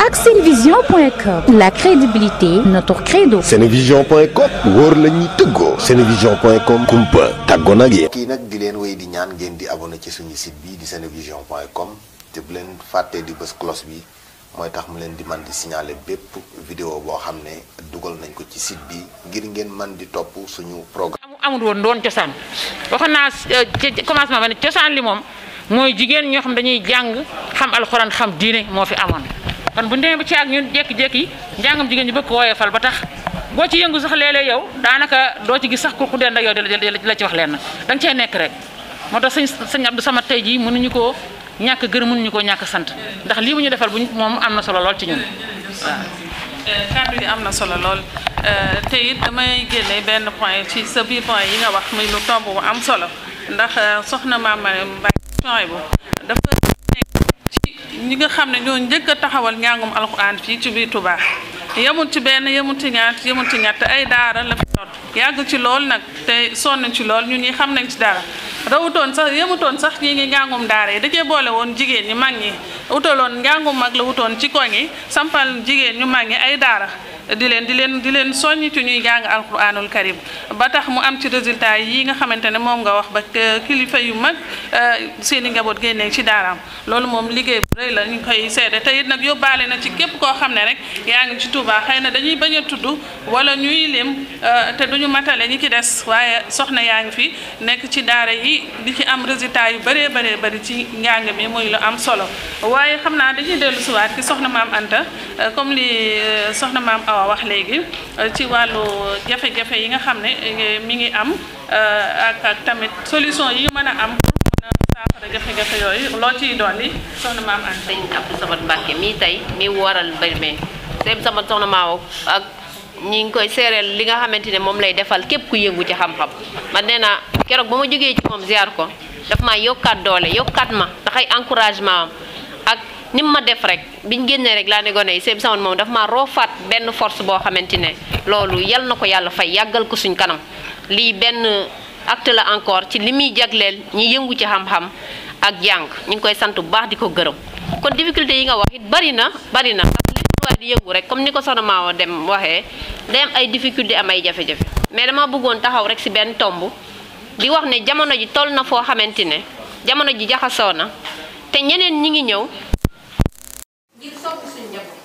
ak senevision.com, la crédibilité notre credo. senevision.com wóor la ñuy tëggoo. senevision.com kumpa tàggoo nag yéen. kii nag di leen wéy di ñaan ngeen di abonné ci suñu site bi di senevision.com te bu leen fàttee di bës cloche bi mooy tax mu leen di man di signaler bépp vidéo boo xam ne dugal nañ ko ci site bi ngir ngeen man di topp suñu programme. amul woon doon cosaan waxoon naa ci commencement ba ne cosaan li moom mooy jigéen ñoo xam dañuy jàng xam alxuraan xam diine moo fi amoon kon bu ñu demee ba ci ak ñun jékki-jékki njàngam jigéen ñi bëgg ko woyofal ba tax boo ci yëngu sax léeg-léeg yow daanaka doo ci gis sax ku dend ak yow di la ci wax leen da nga cee nekk rek moo tax sëñ Abdou Samad tey jii mënuñu koo ñàkk gërëm mënuñu koo ñàkk sant ndax lii bu ñu defal buñ moom am na solo lool ci ñun waaw. kàddu yi am na solo lool te it damay génne benn point ci sa biir point yi nga wax muy lu tomb bu am solo ndax soxna Mame Marème Mbaye bu dafa nekk ci ñi nga xam ne ñoo njëkk a taxawal njàngum alxuraan fii ci biir Touba yemul ci benn yemul ci ñaar yemul ci ñett ay daara la fi doon yàgg ci lool nag te sonn ci lool ñun ñi xam nañ ci dara rawutoon sax yemutoon sax ñi ngi njàngum daara yi da cee boole woon jigéen ñi mag ñi wutaloon njàngum mag la wutoon ci koñ yi sampal jigéen ñu mag ñi ay daara di leen soññ ci ñuy jàng alquranul karim ba tax mu am ci résultat yi nga xamante ne moom nga wax ba kilifa yu mag seen i njaboot génnee ci daaraam loolu moom liggéey bu rëy la ñu koy seede te it nag yóbbaale na ci képp koo xam ne rek yaa ngi ci Touba xëy na dañuy bañ a tudd wala ñuy lim te duñu matale ñi ci des waaye soxna yaa ngi fi nekk ci daara yi di ci am résultat yu bëree bëri ci njàng mi muy lu am solo waaye xam naa dañuy dellu siwaat ci soxna Maam Anta comme li soxna Maam Awa wax léegi ci wàllu jafe-jafe yi nga xam ne mi ngi am ak tamit solution yi mën a am pour mën a saafara jafe-jafe yooyu loo ciy dolli soxna Maam Anta. sëñ Abdou Samad Mbacke mii tey mi waral mbir mi sëñ sama soxna Maaw ak ñi ngi koy seereel li nga xamante ne moom lay defal képp ku yëngu ci xam-xam man nee naa keroog ba ma jógee ci moom ziar ko daf maa yokkaat doole yokkaat ma ndax ay encouragement am ak ni mu ma def rek biñ génnee rek laa ne gone yi sëñ Samad moom daf maa roofaat benn force boo xamante ne loolu yal na ko yàlla fay yàggal ko suñ kanam lii benn acte la encore ci li muy jagleel ñi yëngu ci xam-xam ak jàng ñu ngi koy sant bu baax di ko gërëm kon difficulté yi nga wax it bari na parce que lépp waaye di yëngu rek comme ni ko soxna Maawa dem waxee day am ay difficulté am ay jafe-jafe mais dama bëggoon taxaw rek si benn tomb di wax ne jamono ji toll na foo xamante ne jamono ji jaxasoo na te ñeneen ñi ngi ñëw ngir sopp suñu njaboot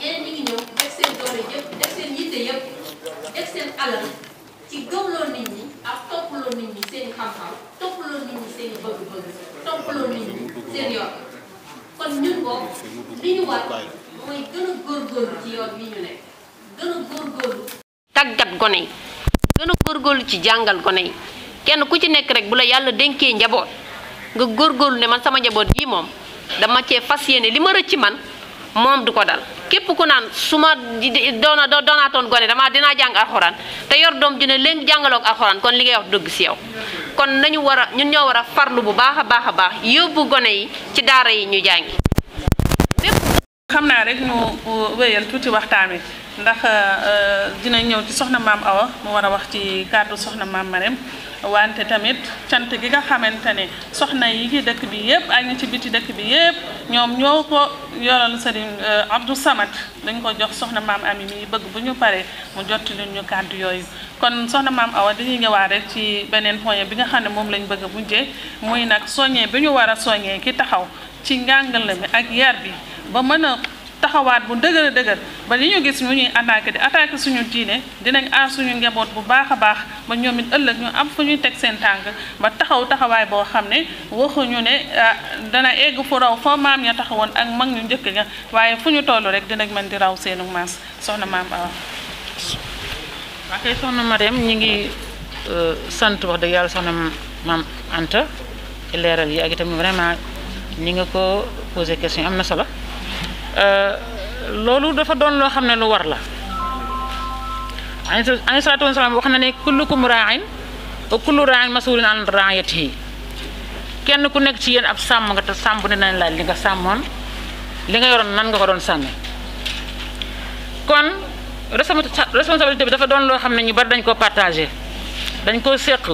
ñeneen ñi ngi ñëw def seen doole yëpp def seen yitte yëpp def seen alal ci gëmloo nit ñi ak topploo nit ñi seen xam-xam topploo nit ñi seen bëgg-bëgg topploo nit ñi seen yoon kon ñun boobu li ñu war mooy gën a góorgóorlu ci yoon wi ñu nekk gën a góorgóorlu tàggat gone yi gën a góorgóorlu ci jàngal gone yi kenn ku ci nekk rek bu la yàlla dénkee njaboot nga góorgóorlu ne man sama njaboot gii moom dama cee fas yéene li ma rëcc man moom du ko dal képp ku naan su ma doonaatoon gone dinaa jàng alxuraan te yor doom ju ne leen jàngaloo ak alxuraan kon li ngay wax dëgg si yow kon nañu ñun ñoo war a farlu bu baax a baax yóbbu gone yi ci daara yi ñu jàngi. xam naa rek ñu wéyal tuuti waxtaan wi ndax dina ñëw ci soxna Maam Awa mu war a wax ci kàddu soxna Maam Marème wante tamit cant gi nga xamante ne soxna yi ci dëkk bi yëpp ak ñi ci biti dëkk bi yëpp ñoom ñoo ko yoral Serigne Abdou Samad dañ ko jox soxna Maam Ami mi bëgg bu ñu paree mu jotti lu ñu kàddu yooyu kon soxna Maam Awa dañuy ñëwaat rek ci beneen point bi nga xam ne moom lañ bëgg a mujjee muy nag soññee bi ñu war a soññee ki taxaw ci njàngale mi ak yar bi ba mën a taxawaat bu dëgër ba li ñu gis ñu ñuy attaqué suñu diine dinañ aar suñu njaboot bu baax a baax ba ñoom it ëllëg ñu am fu ñuy teg seen tànk ba taxawaay boo xam ne waxuñu ne dana egg fu raw foo maam ña taxawoon ak mag ñu njëkk ña waaye fu ñu toll rek dinañ mën di raw seenu maas soxna Maam Awa. waa kay soxna Marème ñi ngi sant wax dëgg yàlla soxna Maam Anta ci leeral yi ak itam vraiment ñi nga ko posé question am na solo. loolu dafa doon loo xam ne lu war la alayhi salaatu wa salaam wax na ne kullukum raa'in wa kullu raa'in mas'uulun an ra'iyyatihi kenn ku nekk ci yéen ab sàmm nga te sàmm bu ne nañ laaj li nga sàmmoon li nga yoroon nan nga ko doon sàmme kon responsabilité bi dafa doon loo xam ne ñu bari dañ koo partagé dañ koo séq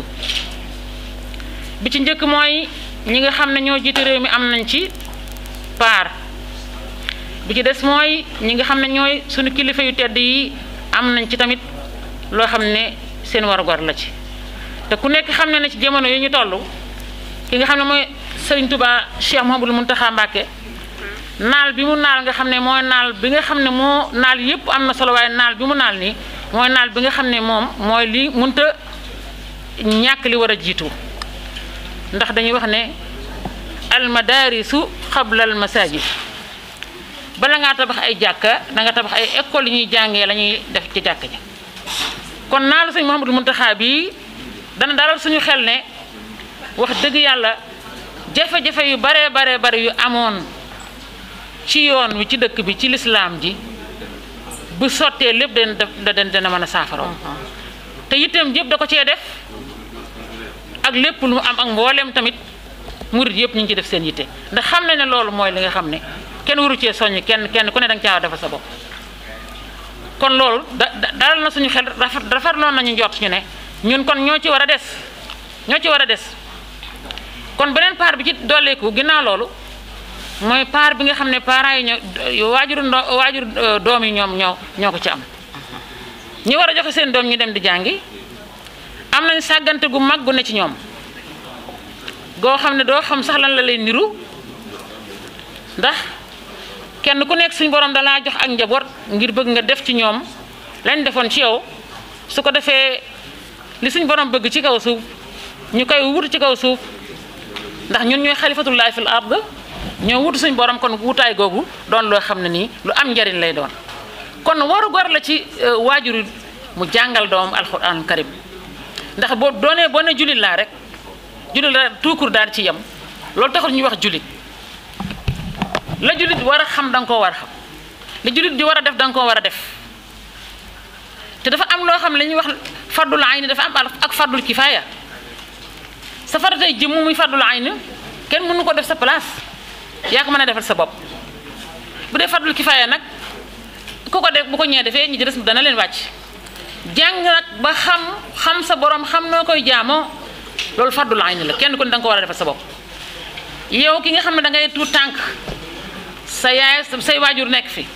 bi ci njëkk mooy ñi nga xam ne ñoo jiite réew mi am nañ ci part bi ci des mooy ñi nga xam ne ñooy suñu kilifa yu tedd yi am nañ ci tamit loo xam ne seen warugar la ci te ku nekk xam ne ne ci jamono yi ñu toll ki nga xam ne mooy Serigne Touba Cheikh Mouhamadoul Mountakha Mbacké naal bi mu naal nga xam ne mooy naal bi nga xam ne moo naal yëpp am na solo waaye naal bi mu naal nii mooy naal bi nga xam ne moom mooy li munta ñàkk li war a jiitu ndax dañuy wax ne al madarisu qabla al masajid bala ngaa tabax ay jàkka da nga tabax ay école yi ñuy jàngee la ñuy def ci jàkka ji kon naalu sëñ Mouhamadoul Mountakha bi dana dalal suñu xel ne wax dëgg yàlla jafe-jafe yu bare yu amoon ci yoon wi ci dëkk bi ci lislaam ji bu sottee lépp dana mën a saafara te itam yëpp da ko cee def ak lépp lu mu am ak mboolem tamit murid yëpp ñu ngi ci def seen yitte ndax xam nañ ne loolu mooy li nga xam ne kenn waru cee soññ kenn ku ne da nga caa defal sa bopp kon loolu dalal na suñu xel rafetloon nañu njort ñu ne ñun kon ñoo ci war a des kon beneen part bi ci dolleeku ginnaaw loolu mooy part bi nga xam ne parents yi waajur doom yi ñoo ko ci am ñi war a joxe seen doom ñu dem di jàngi am nañ sàggante gu mag gu ne ci ñoom goo xam ne doo xam sax lan la lay niru ndax kenn ku nekk suñu borom dalaa jox ak njaboot ngir bëgg nga def ci ñoom lañ defoon ci yow su ko defee li suñu borom bëgg ci kaw suuf ñu koy wut ci kaw suuf ndax ñun ñooy xalifatullahi fil ard ñoo wutu suñu borom kon wutaay googu doon loo xam ne nii lu am njariñ lay doon kon waru gor la ci waajur mu jàngal doom alxuraan karim ndax boo ne jullit laa rek jullit la tuukur daal ci yem loolu taxul ñuy wax jullit la jullit war a xam da nga koo war a xam la jullit di war a def da nga koo war a def te dafa am loo xam ne la ñuy wax fardul ayni dafa am ak fardul kifaaya sa faratay jëmm muy fardul ayni kenn mënu ko def sa place yaa ko mën a defal sa bopp bu dee fardul kifaaya nag ku ko def bu ko ñee defee ñi ci des dana leen wàcc jàng nag ba xam sa borom xam noo koy jaamoo loolu fardul ayni la kenn ku ne da nga ko war a defal sa bopp yow ki nga xam ne da ngay tuut tànk sa yaay say waajur nekk fi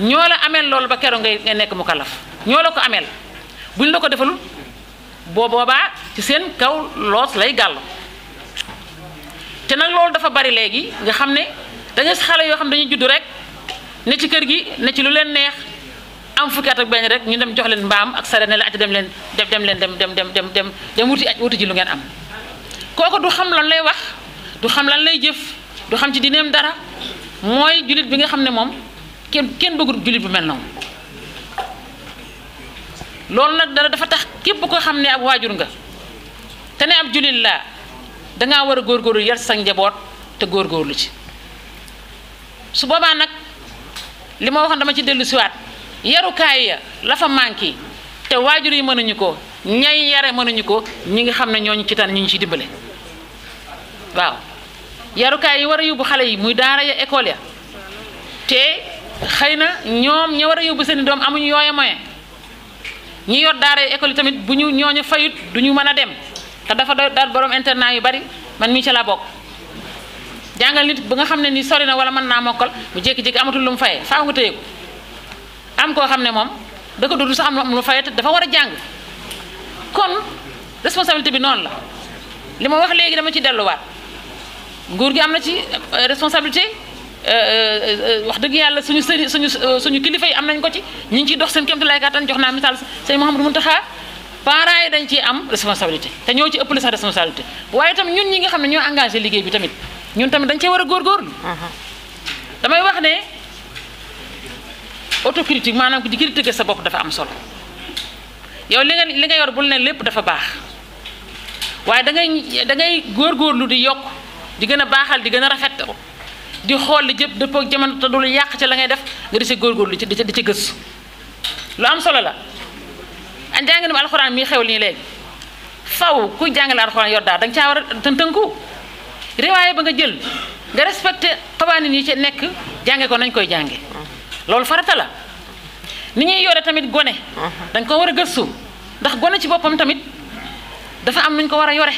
ñoo la ameel loolu ba keroog ngay nekk mu kalaf ñoo la ko ameel buñ la ko defalul boobaa ci seen kaw loos lay gàll te nag loolu dafa bari léegi nga xam ne da nga si xale yoo xam dañuy judd rek ne ci kër gi ne ci lu leen neex am fukki at ak benn rek ñu dem jox leen mbaam ak sare ne la dem wuti ji lu ngeen am kooku du xam lan lay wax du xam lan lay jëf du xam ci dineem dara mooy jullit bi nga xam ne moom kenn bëggul jullit bu mel noonu loolu nag dafa tax képp ko xam ne ab waajur nga te ne ab jullit laa dangaa war a góorgóorlu yar sa njaboot te góorgóorlu ci su boobaa nag li ma waxoon dama ci dellu siwaat yarukaay ya la fa manqué te waajur yi mënuñu ko ñay yare mënuñu ko ñi nga xam ne ñooñu ci tan ñu ciy dimbale waaw yarukaay yi war a yóbbu xale yi muy daara ya école ya te xëy na ñoom ña war a yóbbu seen doom amuñu yooya moyen ñi yor daara ya école yi tamit bu ñu ñooñu fayut du ñu mën a dem te dafa daal borom internat yu bari man mii ca la bokk jàngal nit ba nga xam ne ni sori na wala mën naa mokkal bu jékki-jékki amatul lu mu fayee faaw nga téye ko am koo xam ne moom da ko dul sax am lu fayee te dafa war a jàng kon responsabilité bi noonu la li ma wax léegi dama ci delluwaat nguur gi am na ci responsabilité wax dëgg yàlla suñu kilifa yi am nañ ko ci ñu ngi ciy dox seen kéemtalaay kàttan jox naa misaal sëñ Mouhamadoul Mountakha parents yi dañ ciy am responsabilité te ñoo ci ëppale sax responsabilité waaye itam ñun ñi nga xam ne ñoo engagé liggéey bi tamit ñun tamit dañ cee war a góorgóorlu damay wax ne autocritique maanaam di critiquer sa bopp dafa am solo yow li nga yor bul ne lépp dafa baax waaye da ngay góorgóorlu di yokk di gën a baaxal di gën a rafet di xool li jëpp dëppoo ak jamono te du lu yàq ci la ngay def nga di ci góorgóorlu di ci gëstu lu am solo la a njàngale alxuraan mi xew nii léegi faw ku jàngale alxuraan yor daal da nga caa war a tënku riwaaye ba nga jël nga respecté xawaanin yi ci nekk jànge ko nañ koy jànge loolu farata la ni ñuy yore tamit gone dañ ko war a gëstu ndax gone ci boppam tamit dafa am nuñ ko war a yore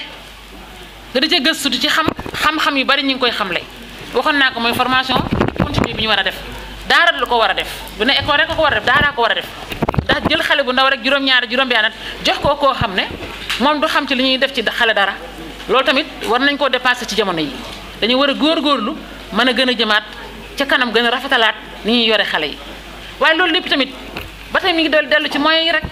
nga di ca gëstu di ci xam-xam yu bari ñu ngi koy xamle waxoon naa ko mooy formation continue bi ñu war a def daara da ko war a def du ne école rek ko war a def daara ko war a def ndax jël xale bu ndaw rek juróom-ñaari juróom-benn at jox ko koo xam ne moom du xam ci li ñuy def ci xale dara loolu tamit war nañ koo dépassé ci jamono yi dañu war a góorgóorlu mën a gën a jëmaat ca kanam gën a rafetalaat ni ñuy yore xale yi waaye loolu lépp tamit ba tey mi ngi dellu ci moyens yi rek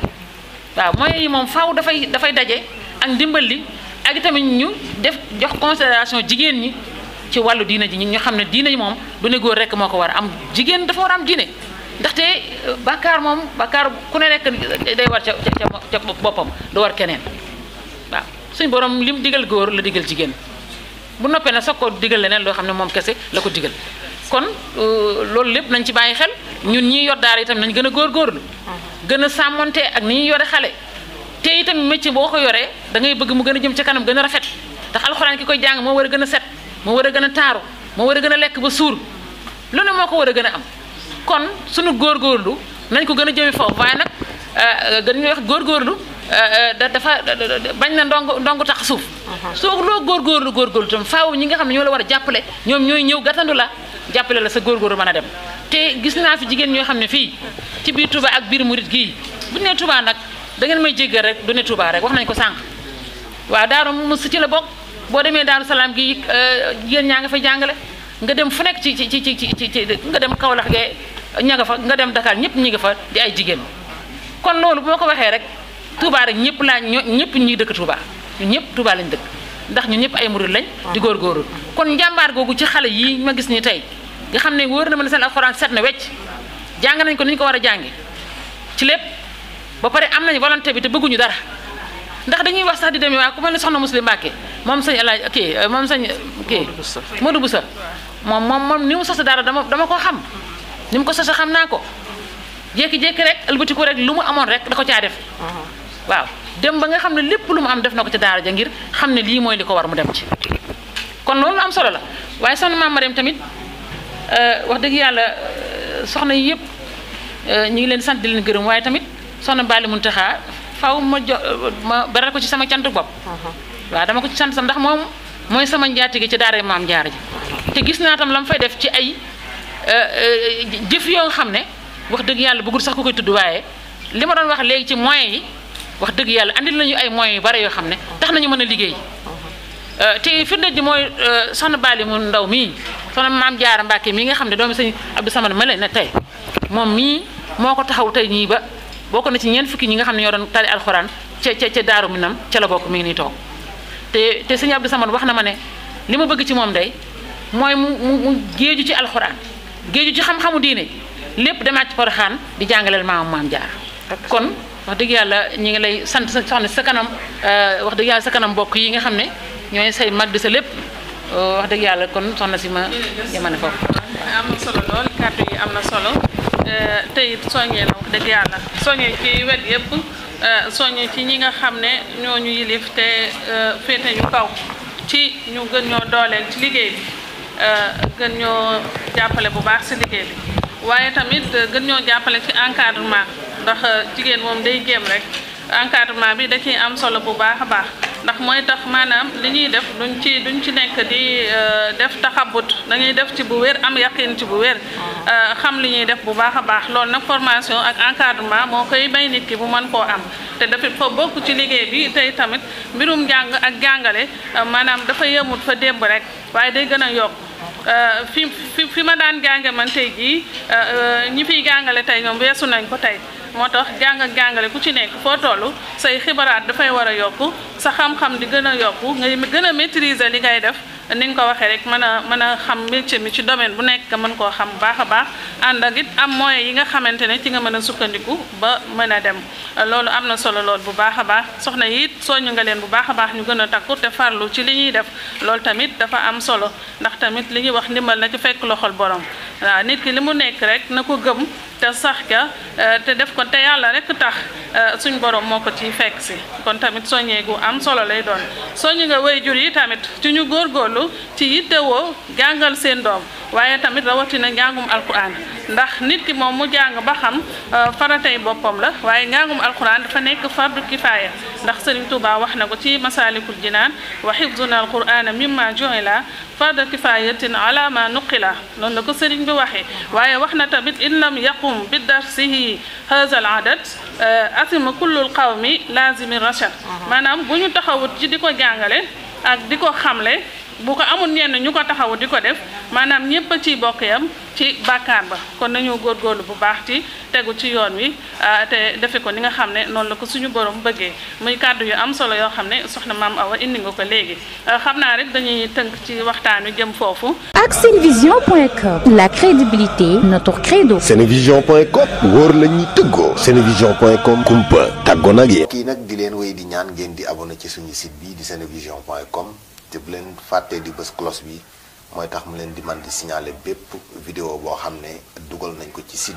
waaw moyens yi moom faaw dafay daje ak ndimbal li ak tamit ñu def jox considération jigéen ñi ci wàllu diine ji ñu xam ne diine yi moom du ne góor rek moo ko war a am jigéen dafa war a am diine ndaxte bàkkaar moom bàkkaar ku ne nekk day war ca boppam du war keneen waaw suñ borom lim digal góor la digal jigéen bu noppee na soog ko digal leneen loo xam ne moom kese la ko digal kon loolu lépp nañ ci bàyyi xel ñun ñi yor daara itam nañ gën a góorgóorlu gën a sàmmonte ak ni ñuy yore xale te itam métier boo ko yoree da ngay bëgg mu gën a jëm ca kanam gën a rafet ndax alxuraan ki koy jàng moo war a gën a set moo war a gën a taaru moo war a gën a lekk ba suur lu ne moo ko war a gën a am kon suñu góorgóorlu nañ ko gën a jëmi foofu waaye nag gën ñuy wax góorgóorlu dafa bañ na ndongu tax suuf soo loo góorgóorlu tam faaw ñi nga xam ne ñoo la war a jàppale ñoom ñooy ñëw gàttandu la jàppale la sa góorgóorlu mën a dem te gis naa fi jigéen ñoo xam ne fii ci biir Touba ak biir Murit gii bu ñu nee Touba nag da ngeen may jéggal rek du ne Touba rek wax nañ ko sànq waaw Daaru Muxti ci la bokk boo demee Daaru Salaam gi jigéen ñaa nga fay jàngale nga dem fu nekk ci nga dem Kaolack ge ña nga fa nga dem Dakar ñëpp ñi nga fa di ay jigéen kon loolu boo ko waxee rek Touba rek ñëpp ñëpp ñuy dëkk Touba ñun ñëpp Touba lañ dëkk ndax ñun ñëpp ay murid lañ di góorgóorlu kon njàmbaar googu ci xale yi ma gis ni tey nga xam ne wóor na ma ne seen alxuraan set na wecc jàng nañ ko ni ñu ko war a jànge ci lépp ba pare am nañ volonté bi te bëgguñu dara ndax dañuy wax sax di demee waaye ku mel ne soxna Muslim Mbàkke moom sëñ Alaaj moom sëñ Modou Boussa moom ni mu sos dara dama ko xam ni mu ko sos xam naa ko jékki-jékki rek ëlbatiku rek lu mu amoon rek da ko caa def waaw dem ba nga xam ne lépp lu mu am def na ko ci daara ja ngir xam ne lii mooy li ko war mu dem ci kon loolu am solo la waaye soxna Maam Mariam tamit wax dëgg yàlla soxna yi yëpp ñu ngi leen sant di leen gërëm waaye tamit soxna Bali Muntaxa faw ma beral ko ci sama cantu bopp waaw dama ko ci sant sam ndax moom mooy sama njaatige ci daara Maam Jaara ji te gis naa tam la mu fay def ci ay jëf yoo nga xam ne wax dëgg yàlla bëggul sax ku koy tudd waaye li ma doon wax léegi ci moyens yi wax dëgg yàlla andil nañu ay moyens yu bare yoo xam ne tax nañu mën a liggéey te firnde ji mooy soxna Bali mu ndaw mii soxna Maam Jaara Mbàkke mii nga xam ne doomi sëñ Abdou Samad ma leen ne tey moom mii moo ko taxaw tey ñii ba bokk na ci ñeent fukki ñi nga xam ne ñoo doon tari alxuraan ca Daaru Minam ca la bokk mi ngi nii toog te sëñ Abdou Samad wax na ma ne li ma bëgg ci moom day mooy mu géeju ci alxuraan géeju ci xam-xamu diine lépp demaat ci Poroxaan di jàngaleel Maam Jaara kon wax dëgg yàlla ñi ngi lay sant soxna sa kanam wax dëgg yàlla sa kanam mbokk yi nga xam ne ñooy say mag di sa lépp wax dëgg yàlla kon soxna si ma yemane foofu. am na solo lool kàddu yi am na solo te it soññee la wax dëgg yàlla soññee ci wet yëpp soññee ci ñi nga xam ne ñoo ñu yilif te féete ñu kaw ci ñu gën ñoo dooleel ci liggéey bi gën ñoo jàppale bu baax si liggéey bi waaye tamit gën ñoo jàppale ci encadrement ndax jigéen moom day jéem rek encadrement bi da ciy am solo bu baax a baax ndax mooy tax maanaam li ñuy def duñ ci nekk di def taxabut dañuy def ci bu wér am yaqin ci bu wér xam li ñuy def bu baax a baax loolu nag formation ak encadrement moo koy may nit ki bu mën koo am te dafa fa bokk ci liggéey bi tey tamit mbirum jàng ak jàngale maanaam dafa yëmut fa démb rek waaye day gën a yokk fi ma daan jànge man tey jii ñi fiy jàngale tey ñoom weesu nañ ko tey moo tax jàng ak jàngale ku ci nekk foo toll say xibaraat dafay war a yokku sa xam-xam di gën a yokku ngay gën a maîtriser li ngay def ni nga ko waxee rek mën a xam métier mi ci domaine bu nekk nga mën koo xam baax a baax ànd ak it am moyens yi nga xamante ne ci nga mën a sukkandiku ba mën a dem loolu am na solo lool bu baax a baax soxna yi it soññu nga leen bu baax a baax ñu gën a takku te farlu ci li ñuy def loolu tamit dafa am solo ndax tamit li ñuy wax ndimbal na ci fekk loxol borom waaw nit ki li mu nekk rek na ko gëm te sax ka te def ko te yàlla rek tax suñ borom moo ko ciy fekk si kon tamit soññee gu am solo lay doon soññi nga waajur yi tamit ci ñu góorgóorlu ci yittewoo jàngal seen doom waaye tamit rawatina njàngum alquran ndax nit ki moom mu jàng ba xam faratay boppam la waaye njàngum alquran dafa nekk fardu kifaaya ndax Sëriñ Tuubaa wax na ko ci Masaalikul Jinaan wa hifzuna alqurana mimma ju'ila fardu kifayatin ala ma nuqila noonu la ko sëriñ bi waxee waaye wax na tamit in lam yaqum bi darsihi haza al adad asima kullul qawmi lazimi rachad maanaam bu ñu taxawut ci di ko jàngale ak di ko xamle bu ko amul ñenn ñu ko taxawu di ko def maanaam ñëpp a ciy bokk yam ci bàkkaar ba kon nañu góorgóorlu bu baax ci tegu ci yoon wi te defe ko ni nga xam ne noonu la ko suñu borom bëggee muy kàddu yu am solo yoo xam ne soxna Maam Awa indi nga ko léegi xam naa rek dañuy tënk ci waxtaan wi jëm foofu. ak senevision.com la crédibilité notre credo. senevision.com wóor la ñuy tëggoo. senevision.com kumpa tàggoo nag yéen. kii nag di leen wéy di ñaan ngeen di abonné ci suñu site bi di senevision.com te bu leen fàttee di bës cloche bi mooy tax mu leen di man di signaler bépp vidéo boo xam ne dugal nañ ko ci site